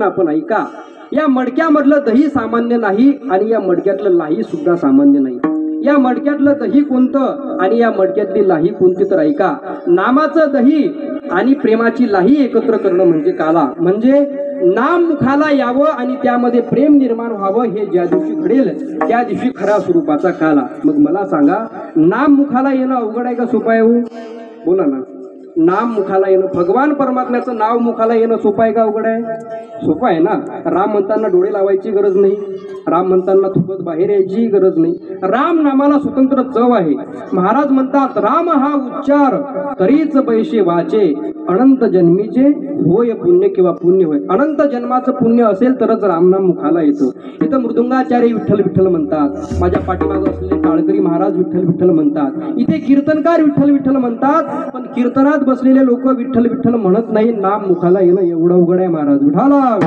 आपण ऐका, या मडक्यामधलं दही सामान्य नाही आणि या मडक्यातलं लाही सुद्धा सामान्य नाही. या मडक्यातलं दही कोणतं आणि या मडक्यातली लाही कोणती, तर ऐका. नामाचं दही आणि प्रेमाची लाही एकत्र करणं म्हणजे काला. म्हणजे नाम मुखाला यावं आणि त्यामध्ये प्रेम निर्माण व्हावं, हे ज्या दिवशी घडेल त्या दिवशी खरा स्वरूपाचा काला. मग मला सांगा, नाम मुखाला येणं अवघड आहे का सोपं आहे? हो बोला ना. नाम मुखाला येणं, भगवान परमात्म्याचं नाव मुखाला येणं सोपं आहे का अवघड आहे? सोपं आहे ना. राम म्हणताना डोळे लावायची गरज नाही, राम म्हणताना थुकत बाहेर यायची गरज नाही. राम नामाला स्वतंत्र चव आहे. महाराज म्हणतात, राम हा उच्चार तरीच पैसे वाचे, अनंत जन्मीचे होय पुण्य किंवा पुण्य होय. अनंत जन्माचं पुण्य असेल तरच रामनाम मुखाला येतं. इथं मृदुंगाचार्य विठ्ठल विठ्ठल म्हणतात, माझ्या पाठीमागं असलेले टाळकरी महाराज विठ्ठल विठ्ठल म्हणतात, इथे कीर्तनकार विठ्ठल विठ्ठल म्हणतात. पण कीर्तनात बसलेले लोक विठ्ठल विठ्ठल म्हणत नाही. नाम मुखाला येणं एवढं अवघड आहे महाराज. विठाला